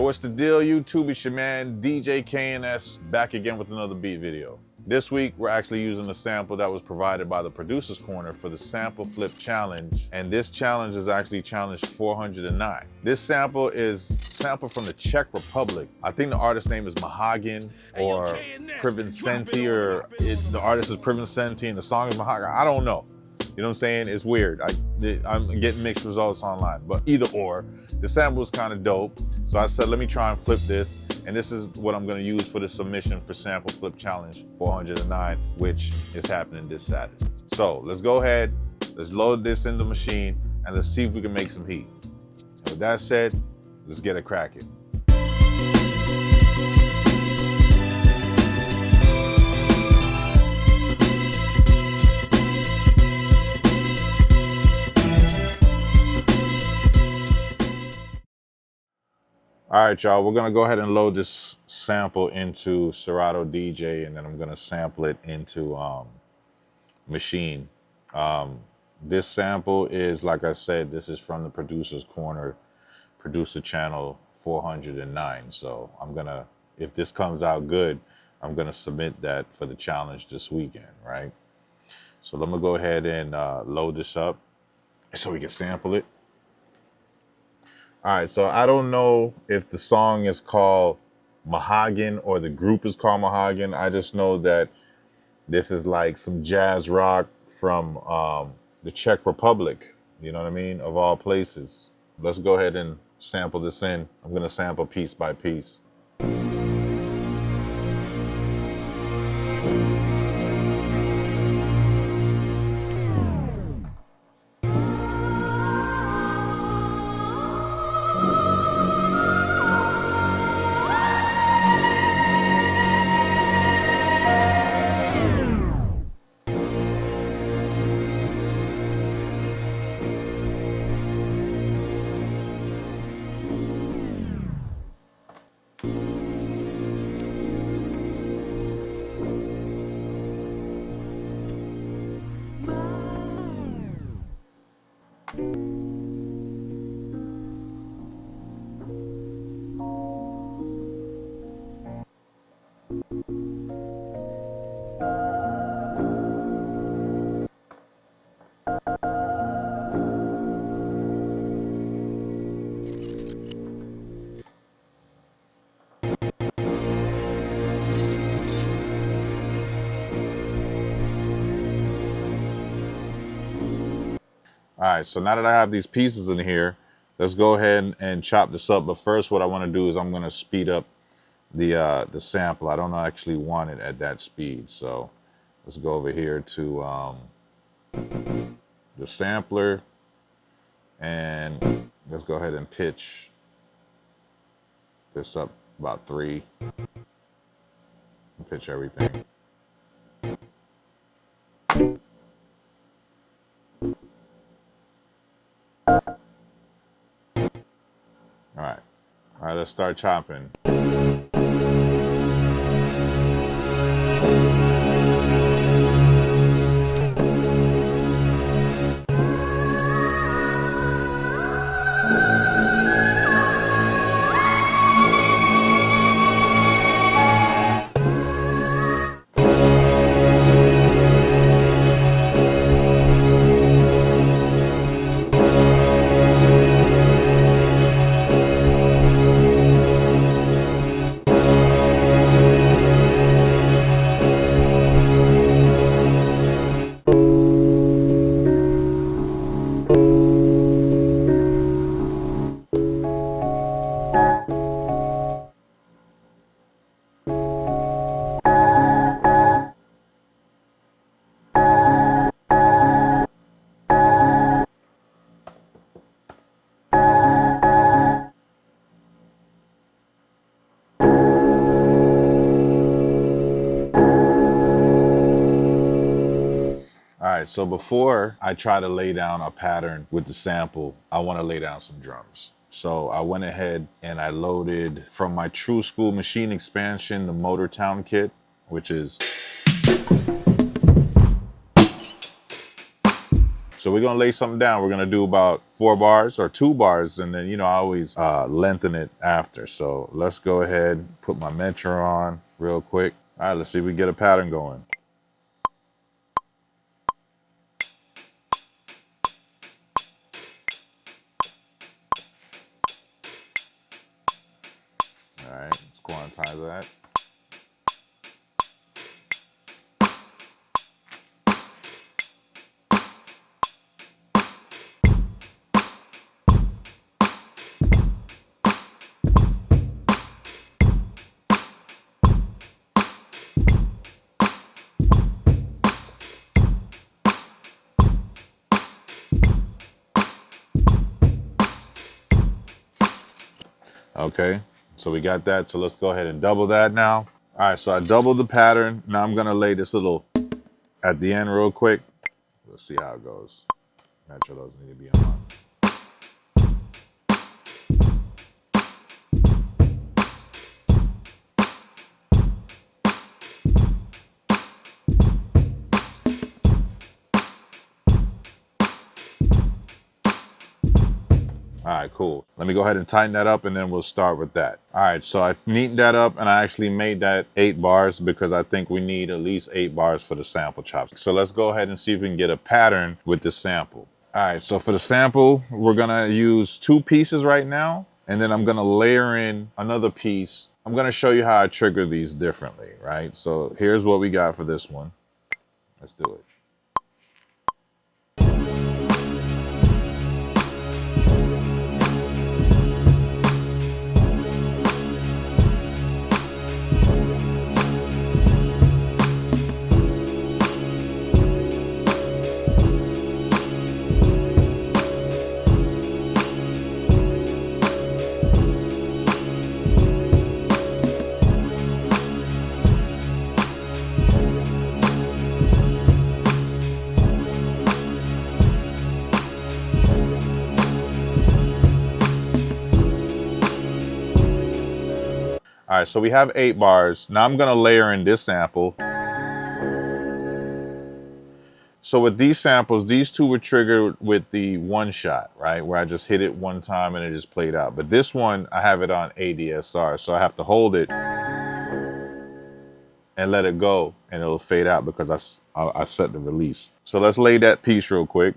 what's the deal, YouTube? It's your man, DJ KNS, back again with another beat video. This week, we're actually using a sample that was provided by the Producer's Corner for the Sample Flip Challenge, and this challenge is actually challenge 409. This sample is sampled from the Czech Republic. I think the artist name is Mahagon or Vincenta, or the artist is Vincenta and the song is Mahagon. I don't know. You know what I'm saying? It's weird. I'm getting mixed results online, but either or, the sample is kind of dope. So I said, let me try and flip this. And this is what I'm gonna use for the submission for Sample Flip Challenge 409, which is happening this Saturday. So let's go ahead, let's load this in the machine, and let's see if we can make some heat. And with that said, let's get it cracking. All right, y'all, we're gonna go ahead and load this sample into Serato DeeJay, and then I'm gonna sample it into Maschine. This sample is, like I said, this is from the Producer's Corner, producer channel 409. So I'm gonna, if this comes out good, I'm gonna submit that for the challenge this weekend, right? So let me go ahead and load this up so we can sample it. All right, so I don't know if the song is called Mahagon or the group is called Mahagon. I just know that this is like some jazz rock from the Czech Republic, you know what I mean, of all places. Let's go ahead and sample this in. I'm gonna sample piece by piece. All right, so now that I have these pieces in here, let's go ahead and chop this up. But first, what I want to do is I'm going to speed up the sample. I don't actually want it at that speed. So let's go over here to the sampler, and let's go ahead and pitch this up about 3. Pitch everything. All right, let's start chopping. So before I try to lay down a pattern with the sample, I want to lay down some drums. So I went ahead and I loaded from my True School Machine Expansion, the Motortown kit, which is So we're gonna lay something down. We're gonna do about 4 bars or 2 bars, and then, you know, I always lengthen it after. So let's go ahead, put my Metro on real quick. All right, let's see if we get a pattern going. All right, let's quantize that. Okay, so we got that. So let's go ahead and double that now. All right, so I doubled the pattern. Now I'm gonna lay this little at the end real quick. Let's see how it goes. Metro doesn't need to be on. All right, cool. Let me go ahead and tighten that up, and then we'll start with that. All right, so I neatened that up, and I actually made that 8 bars because I think we need at least 8 bars for the sample chops. So let's go ahead and see if we can get a pattern with this sample. All right, so for the sample, we're gonna use 2 pieces right now, and then I'm gonna layer in another piece. I'm gonna show you how I trigger these differently, right? So here's what we got for this one. Let's do it. All right, so we have 8 bars. Now I'm gonna layer in this sample. So with these samples, these 2 were triggered with the one shot, right? Where I just hit it one time and it just played out. But this one, I have it on ADSR. So I have to hold it and let it go, and it'll fade out because I set the release. So let's lay that piece real quick.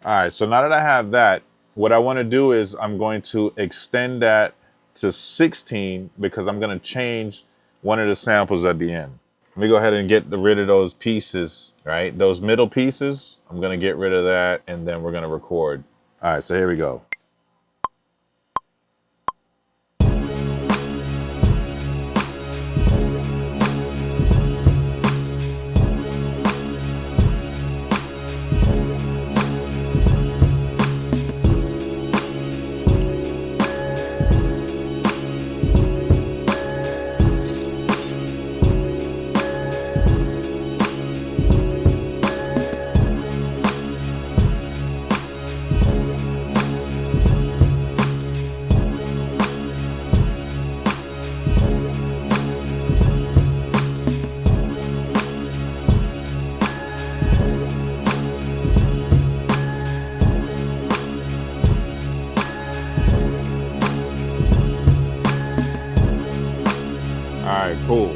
All right, so now that I have that, what I want to do is I'm going to extend that to 16 because I'm going to change one of the samples at the end. Let me go ahead and get rid of those pieces, right? Those middle pieces, I'm going to get rid of that, and then we're going to record. All right, so here we go. All right, cool.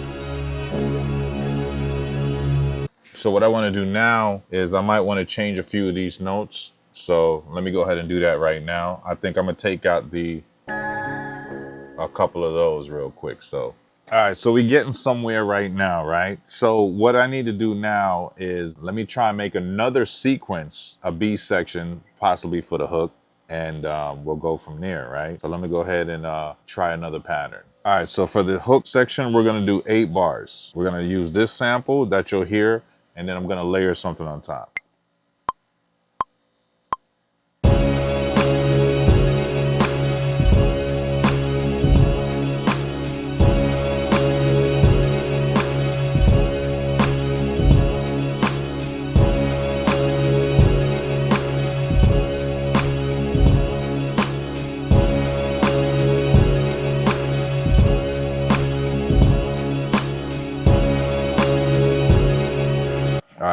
So what I want to do now is I might want to change a few of these notes. So let me go ahead and do that right now. I think I'm gonna take out a couple of those real quick. So, all right, so we're getting somewhere right now, right? So what I need to do now is let me try and make another sequence, a B section, possibly for the hook, and we'll go from there, right? So let me go ahead and try another pattern. All right, so for the hook section, we're gonna do 8 bars. We're gonna use this sample that you'll hear, and then I'm gonna layer something on top.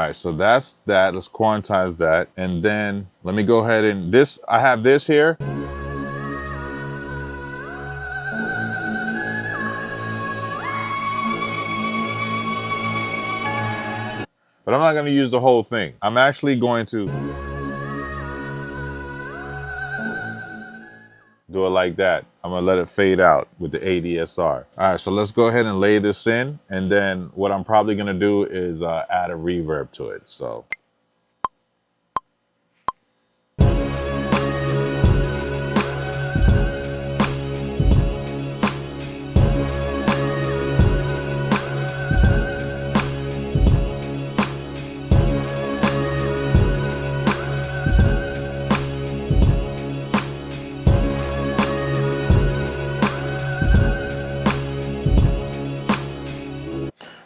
right, so that's that. Let's quantize that. And then let me go ahead and I have this here. But I'm not going to use the whole thing. I'm actually going to do it like that. I'm gonna let it fade out with the ADSR. All right, so let's go ahead and lay this in. And then what I'm probably gonna do is add a reverb to it, so.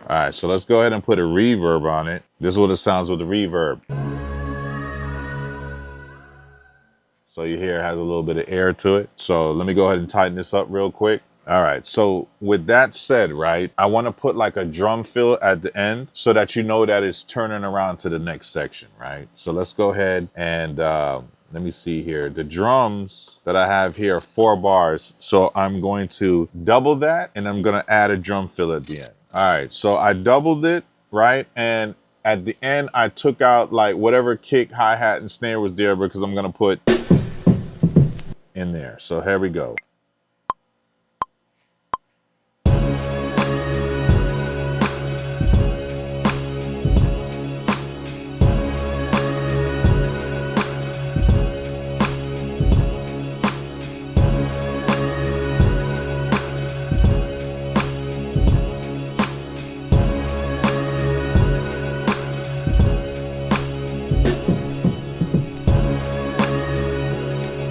All right, so let's go ahead and put a reverb on it. This is what it sounds with the reverb. So you hear it has a little bit of air to it. So let me go ahead and tighten this up real quick. All right, so with that said, right, I want to put like a drum fill at the end so that you know that it's turning around to the next section, right? So let's go ahead and let me see here. The drums that I have here are 4 bars. So I'm going to double that and I'm going to add a drum fill at the end. All right, so I doubled it, right? And at the end, I took out like whatever kick, hi-hat, and snare was there because I'm gonna put in there. So here we go.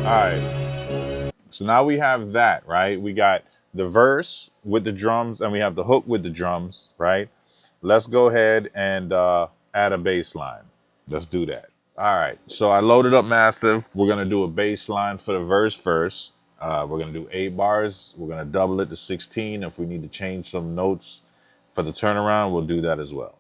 All right, so now we have that, right? We got the verse with the drums and we have the hook with the drums, right? Let's go ahead and add a bass line. Let's do that. All right, so I loaded up Massive. We're gonna do a bass line for the verse first. We're gonna do 8 bars. We're gonna double it to 16. If we need to change some notes for the turnaround, we'll do that as well.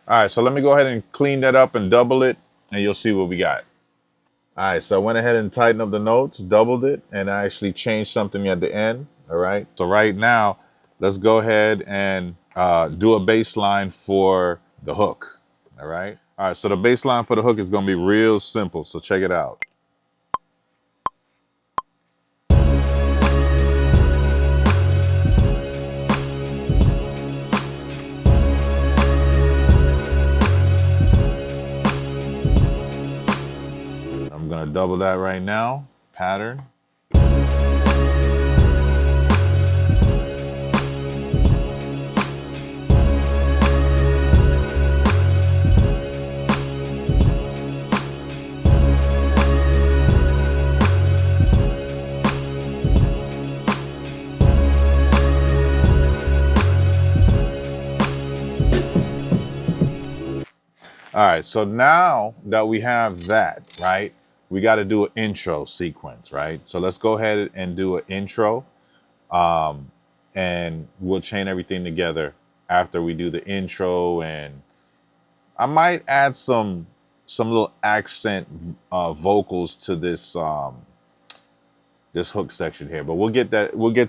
All right, so let me go ahead and clean that up and double it, and you'll see what we got. All right, so I went ahead and tightened up the notes, doubled it, and I actually changed something at the end, all right? So right now, let's go ahead and do a bass line for the hook, all right? All right, so the bass line for the hook is gonna be real simple, so check it out. I'm gonna double that right now, pattern. All right, so now that we have that, right, we got to do an intro sequence, right? So let's go ahead and do an intro, and we'll chain everything together after we do the intro. And I might add some little accent vocals to this this hook section here, but we'll get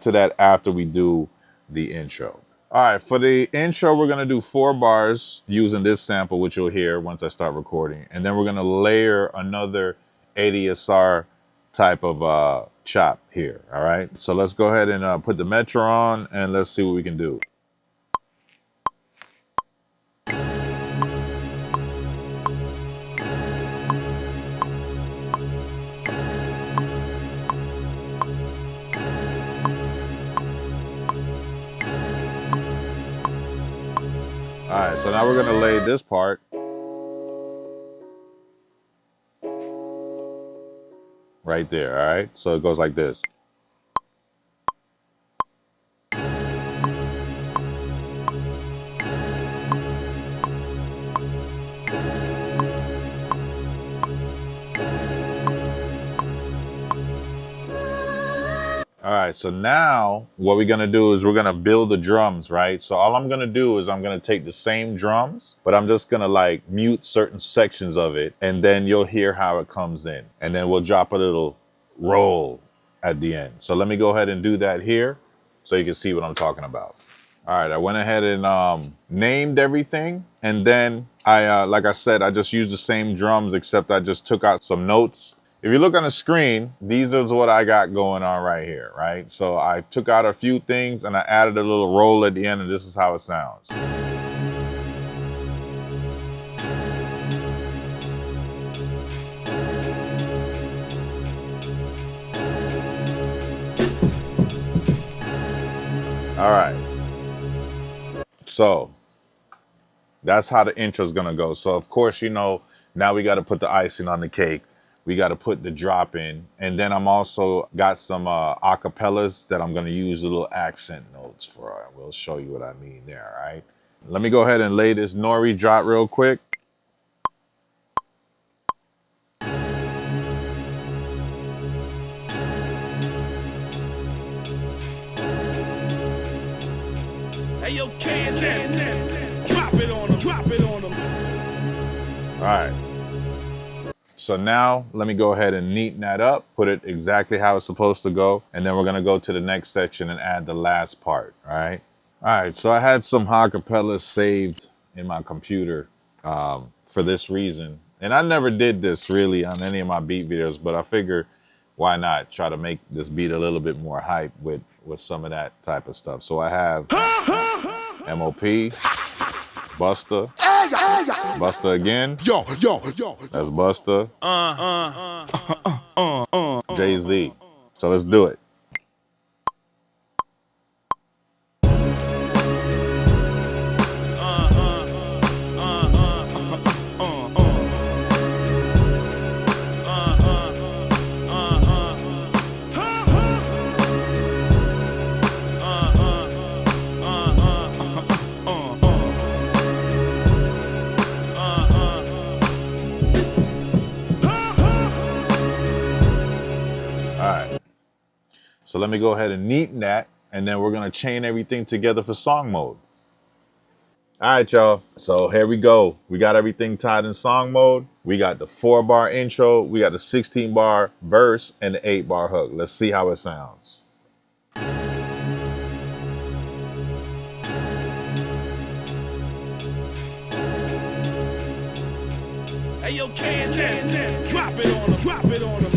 to that after we do the intro. All right, for the intro, we're gonna do 4 bars using this sample, which you'll hear once I start recording. And then we're gonna layer another ADSR type of chop here. All right. So let's go ahead and put the Metro on and let's see what we can do. All right, so now we're gonna lay this part right there, all right? So it goes like this. All right, so now what we're gonna do is we're gonna build the drums, right? So all I'm gonna do is I'm gonna take the same drums, but I'm just gonna like mute certain sections of it, and then you'll hear how it comes in. And then we'll drop a little roll at the end. So let me go ahead and do that here so you can see what I'm talking about. All right, I went ahead and named everything. And then like I said, I just used the same drums, except I just took out some notes. If you look on the screen, these is what I got going on right here, right? So I took out a few things and I added a little roll at the end, and this is how it sounds. All right. So that's how the intro is gonna go. So of course, you know, now we got to put the icing on the cake. We got to put the drop in. And then I'm also got some acapellas that I'm going to use little accent notes for. We'll show you what I mean there, all right? Let me go ahead and lay this nori drop real quick. Hey, yo, drop it on them, drop it on them. All right. So now let me go ahead and neaten that up, put it exactly how it's supposed to go. And then we're going to go to the next section and add the last part. All right. All right. So I had some acapellas saved in my computer for this reason. And I never did this really on any of my beat videos, but I figure why not try to make this beat a little bit more hype with some of that type of stuff. So I have MOP, Busta, Busta again. Yo. That's Busta. Jay-Z. So let's do it. So let me go ahead and neaten that, and then we're gonna chain everything together for song mode. All right, y'all. So here we go. We got everything tied in song mode. We got the 4-bar intro, we got the 16-bar verse, and the 8-bar hook. Let's see how it sounds. Hey, yo, drop it on them, drop it on them.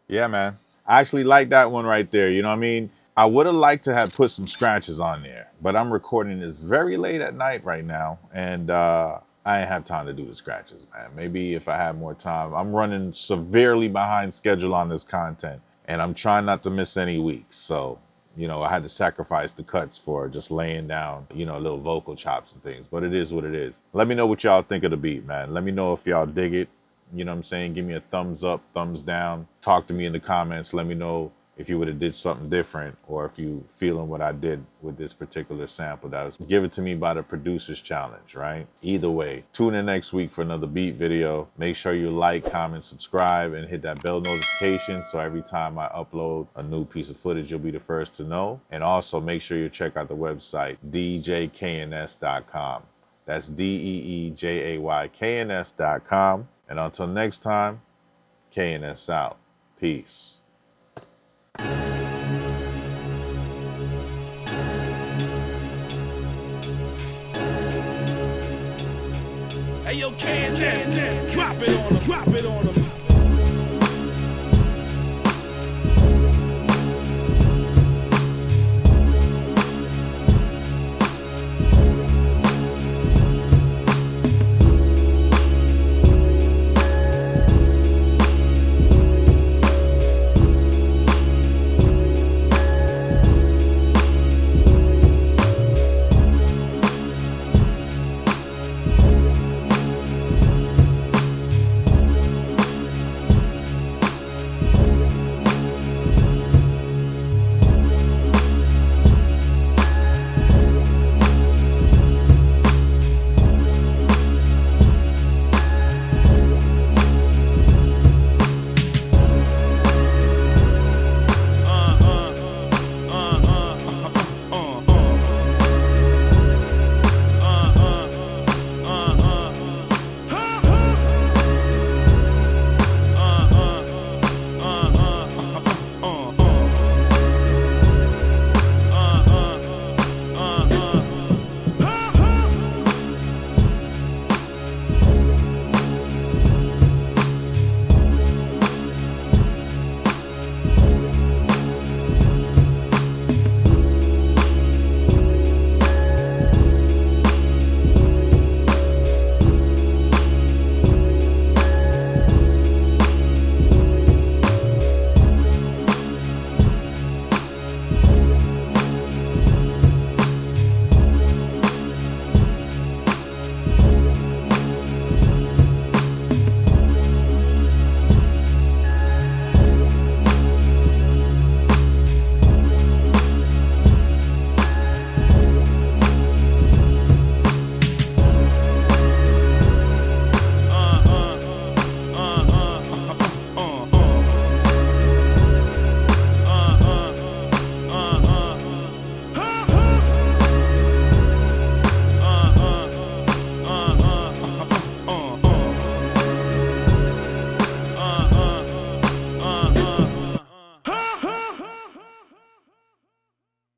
Yeah, man. I actually like that one right there. You know what I mean? I would have liked to have put some scratches on there, but I'm recording this very late at night right now, and I ain't have time to do the scratches, man. Maybe if I had more time. I'm running severely behind schedule on this content, and I'm trying not to miss any weeks. So, you know, I had to sacrifice the cuts for just laying down, you know, little vocal chops and things, but it is what it is. Let me know what y'all think of the beat, man. Let me know if y'all dig it. You know what I'm saying? Give me a thumbs up, thumbs down. Talk to me in the comments. Let me know if you would have did something different, or if you feeling what I did with this particular sample that was given to me by the Producers Challenge, right? Either way, tune in next week for another beat video. Make sure you like, comment, subscribe, and hit that bell notification so every time I upload a new piece of footage, you'll be the first to know. And also make sure you check out the website, DeeJayKNS.com. That's DeeJayKNS.com. And until next time, KNS out. Peace. Hey, yo, KNS, drop it on 'em, drop it on 'em.